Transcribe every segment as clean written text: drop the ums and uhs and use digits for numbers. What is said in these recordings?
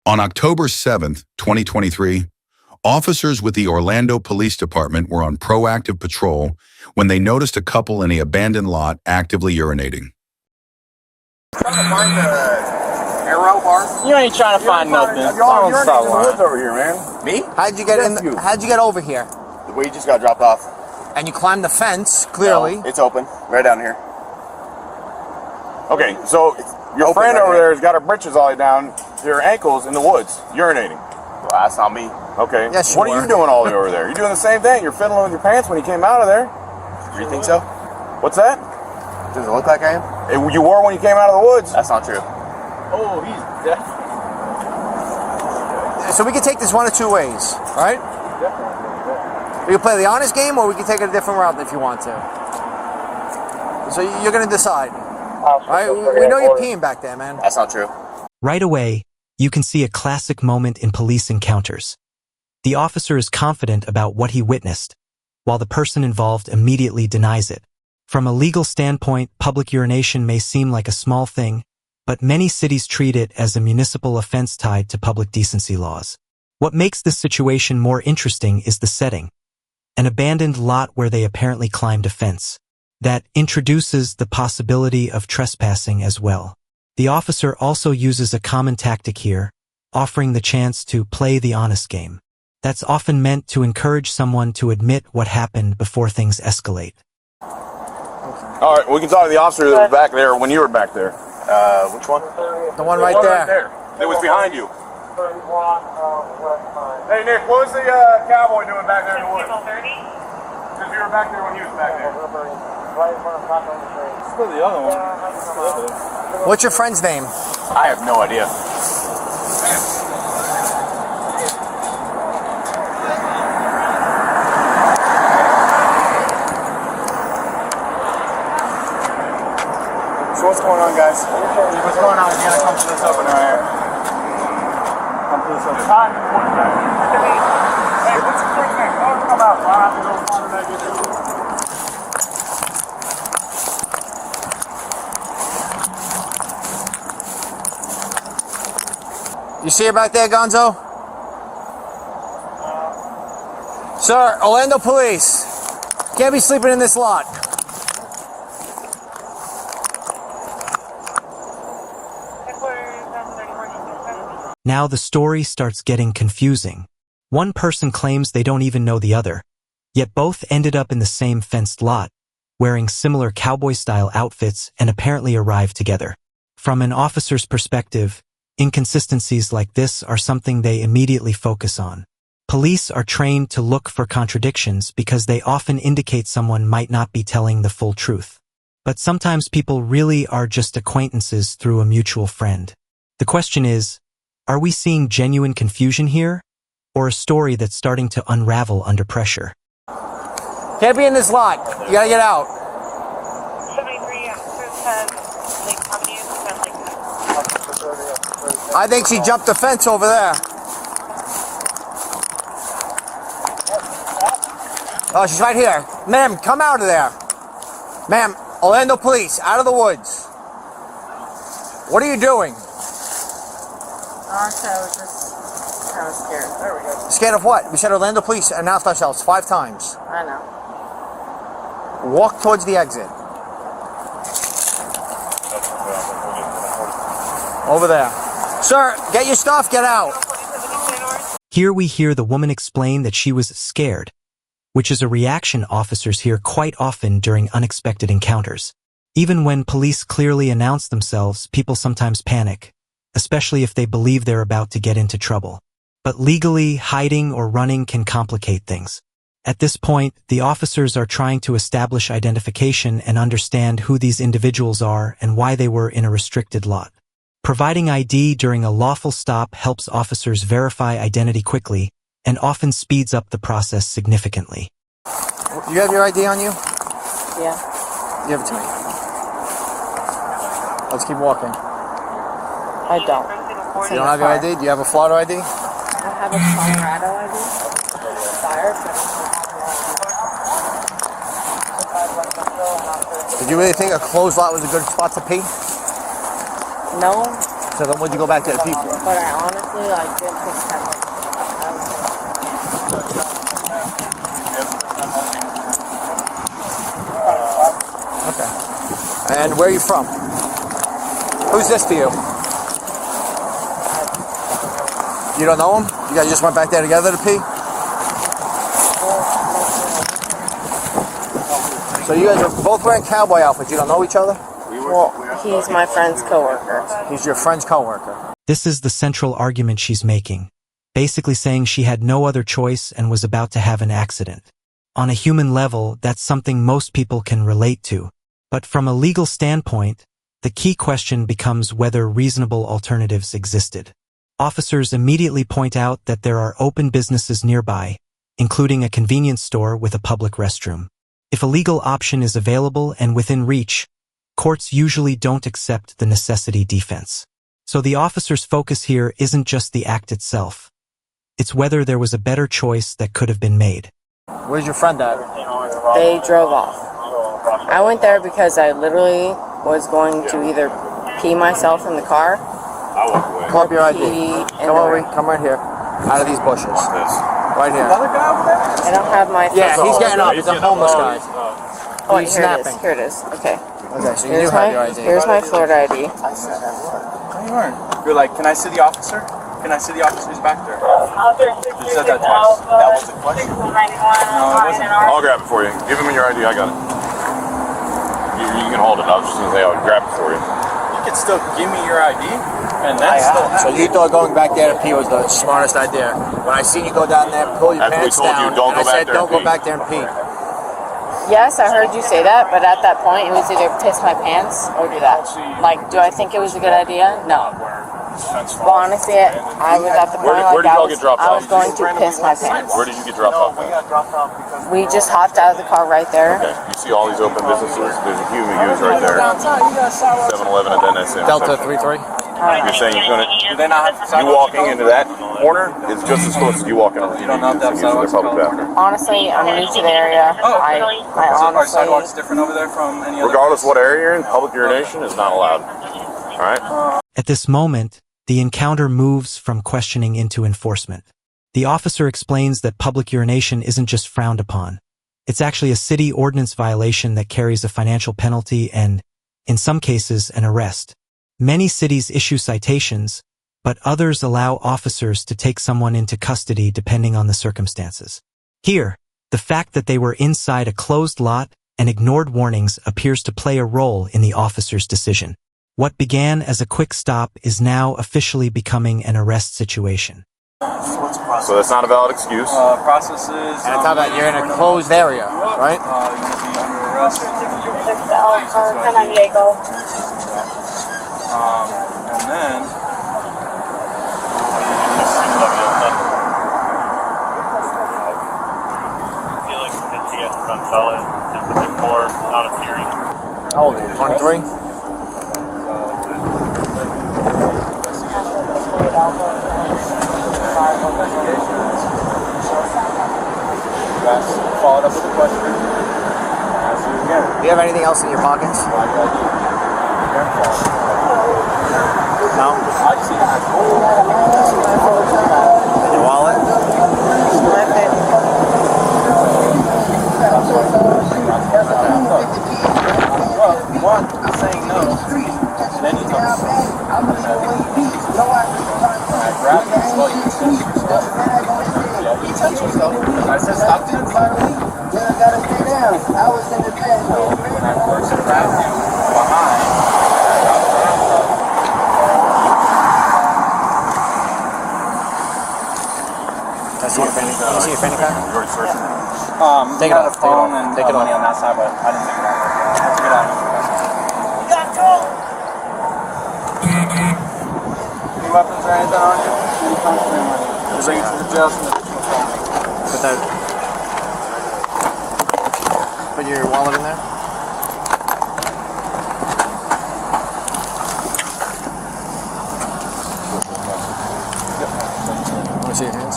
On October 7th, 2023, officers with the Orlando Police Department were on proactive patrol when they noticed a couple in the abandoned lot actively urinating. Trying to find the arrow bar? You ain't trying to find nothing. Y'all urinating in the woods over here, man. Me? How'd you get over here? We just got dropped off. And you climbed the fence, clearly. No, it's open, right down here. Okay, so your friend over there has got her britches all the way down to her ankles in the woods, urinating. Well, that's not me. Okay. Yes, what are you doing all the way over there? You're doing the same thing. You're fiddling with your pants when you came out of there. You think so? What's that? Does it look like I am? You were when you came out of the woods. That's not true. Oh, he's definitely. So we can take this one of two ways, right? We can play the honest game, or we can take it a different route if you want to. So you're going to decide. Right? We know you're peeing back there, man. That's not true. Right away, you can see a classic moment in police encounters. The officer is confident about what he witnessed, while the person involved immediately denies it. From a legal standpoint, public urination may seem like a small thing, but many cities treat it as a municipal offense tied to public decency laws. What makes this situation more interesting is the setting. An abandoned lot where they apparently climbed a fence. That introduces the possibility of trespassing as well. The officer also uses a common tactic here, offering the chance to play the honest game. That's often meant to encourage someone to admit what happened before things escalate. All right, we can talk to the officer that was back there when you were back there. Which one? The one right there. That was behind you. Hey, Nick, what was the cowboy doing back there in the woods? Because you were back there when he was back there. Still the other one. What's your friend's name? I have no idea. So what's going on, guys? What's going on? We're gonna come to this opening right here. Come to this opening. Hey, what's your friend's name? Come out. I'll have to go find that get there. You see her back there, Gonzo? Sir, Orlando Police. Can't be sleeping in this lot. Now the story starts getting confusing. One person claims they don't even know the other, yet both ended up in the same fenced lot, wearing similar cowboy-style outfits and apparently arrived together. From an officer's perspective, inconsistencies like this are something they immediately focus on. Police are trained to look for contradictions because they often indicate someone might not be telling the full truth. But sometimes people really are just acquaintances through a mutual friend. The question is, are we seeing genuine confusion here, or a story that's starting to unravel under pressure? Can't be in this lot. You gotta get out. 73 Lake Avenue, I think she jumped the fence over there. Oh, she's right here. Ma'am, come out of there. Ma'am, Orlando Police, out of the woods. What are you doing? Also, just kind of scared. There we go. Scared of what? We said Orlando Police announced ourselves 5 times. I know. Walk towards the exit. Over there. Sir, get your stuff, get out. Here we hear the woman explain that she was scared, which is a reaction officers hear quite often during unexpected encounters. Even when police clearly announce themselves, people sometimes panic, especially if they believe they're about to get into trouble. But legally, hiding or running can complicate things. At this point, the officers are trying to establish identification and understand who these individuals are and why they were in a restricted lot. Providing ID during a lawful stop helps officers verify identity quickly and often speeds up the process significantly. You have your ID on you? Yeah. Give it to me. Let's keep walking. I don't. You don't have your ID? Do you have a Florida ID? I have a Colorado ID. Expired, but Did you really think a closed lot was a good spot to pee? no, So then what'd you go back to the P for? But I honestly like didn't think that much. Okay. And where are you from? Who's this to you? You don't know him? You guys just went back there together to pee? So you guys are both wearing cowboy outfits. You don't know each other? Well, he's my friend's coworker. He's your friend's coworker. This is the central argument she's making, basically saying she had no other choice and was about to have an accident. On a human level, that's something most people can relate to. But from a legal standpoint, the key question becomes whether reasonable alternatives existed. Officers immediately point out that there are open businesses nearby, including a convenience store with a public restroom. If a legal option is available and within reach, courts usually don't accept the necessity defense. So the officer's focus here isn't just the act itself. It's whether there was a better choice that could have been made. Where's your friend at? They drove off. I went there because I literally was going to either pee myself in the car. Pull up your ID. Come right here. Out of these bushes. Right here. I don't have my. Yeah, he's getting up. He's a homeless guy. Oh, He's here it is. snapping. Here it is. Okay. Okay, so you do have your ID. Here's my Florida ID. You're like, can I see the officer? Can I see the officer who's back there? You said that twice. That was the question? No, it wasn't. I'll grab it for you. Give him your ID. I got it. You can hold it. I was just going to say I'll grab it for you. You can still give me your ID, and then still. So you thought going back there to pee was the smartest idea. When I seen you go down there, pull your That's what we pants told you, down, don't and go I back said, there and don't go pee." back there and pee. Yes, I heard you say that, but at that point, it was either piss my pants or do that. Like, do I think it was a good idea? No. Well, honestly, I was at the point Where did like y'all get dropped I was off? going to piss my pants. Where did you get dropped off? We just hopped out of the car right there. Okay. You see all these open businesses? There's a human use right there. 7-Eleven and then SM. Delta 33. You're saying you're gonna. Do they not have You sidewalks? walking into that corner is just as close as you walking into You don't know if they have sidewalks their public bathroom. Honestly, I'm new to the area. Oh, I Are honestly. sidewalks different over there from any other? Regardless of what area you're in, public urination is not allowed. All right. At this moment, the encounter moves from questioning into enforcement. The officer explains that public urination isn't just frowned upon. It's actually a city ordinance violation that carries a financial penalty and, in some cases, an arrest. Many cities issue citations, but others allow officers to take someone into custody depending on the circumstances. Here, the fact that they were inside a closed lot and ignored warnings appears to play a role in the officer's decision. What began as a quick stop is now officially becoming an arrest situation. So that's not a valid excuse. Processes. And on top of that, you're in a closed area, right? You're gonna be under arrest. And then. How old are you? 23? Followed up with a question. Ask you again. Do you have anything else in your pockets? Why do I do? No? I see that. And your wallet? Well, one, saying no. Then you talk. I grabbed it. Well, you touch yourself. Yeah, you touch yourself. I said stop touching yourself. When I first grabbed you behind, Can I see your fanny pack? You already searched it? Take it got off, a phone and take it money off. on that side, but I didn't take it out. Let's get out. Any weapons or anything on you? Bring it to the jail. Put your wallet in there. Let me see your hands.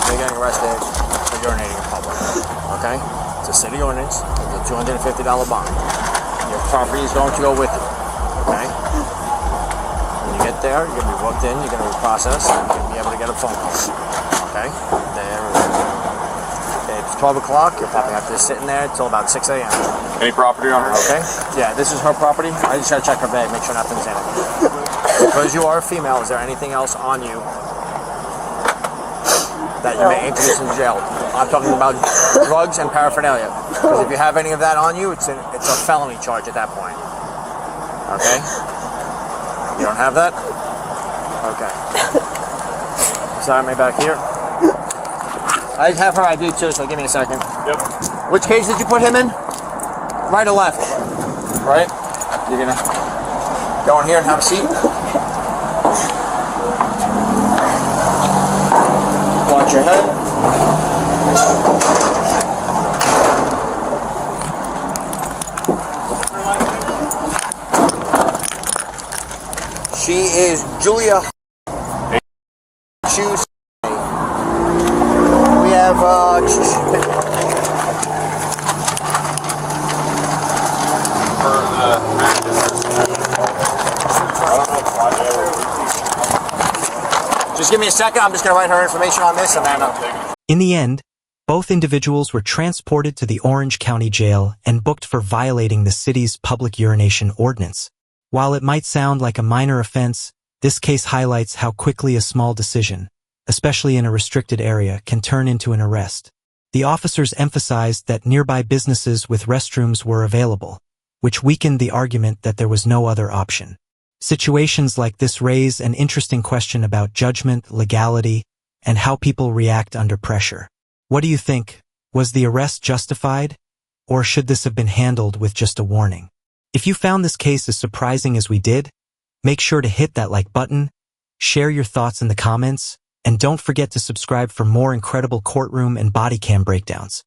you're getting arrested for urinating in public. Okay? It's a city ordinance. It's a $250 bond. Your property is going to go with you. Okay? When you get there, you're going to be booked in, you're going to be processed, and you're going to be able to get a phone call. Okay? It's 12 o'clock, you're probably have to sit in there until about 6 a.m. Any property on her? Okay? Yeah, this is her property. I just gotta check her bag, make sure nothing's in it. Because you are a female, is there anything else on you that you may introduce into jail? I'm talking about drugs and paraphernalia. Because if you have any of that on you, it's a felony charge at that point. Okay? You don't have that? Okay. Sorry, me back here. I have her ID too, so give me a second. Yep. Which case did you put him in? Right or left? Right? You're gonna go in here and have a seat. Watch your head. She is Julia. Choose. We have just give me a second. I'm just going to write her information on this and then... In the end, both individuals were transported to the Orange County Jail and booked for violating the city's public urination ordinance. While it might sound like a minor offense, this case highlights how quickly a small decision, especially in a restricted area, can turn into an arrest. The officers emphasized that nearby businesses with restrooms were available, which weakened the argument that there was no other option. Situations like this raise an interesting question about judgment, legality, and how people react under pressure. What do you think? Was the arrest justified? Or should this have been handled with just a warning? If you found this case as surprising as we did, make sure to hit that like button, share your thoughts in the comments, and don't forget to subscribe for more incredible courtroom and body cam breakdowns.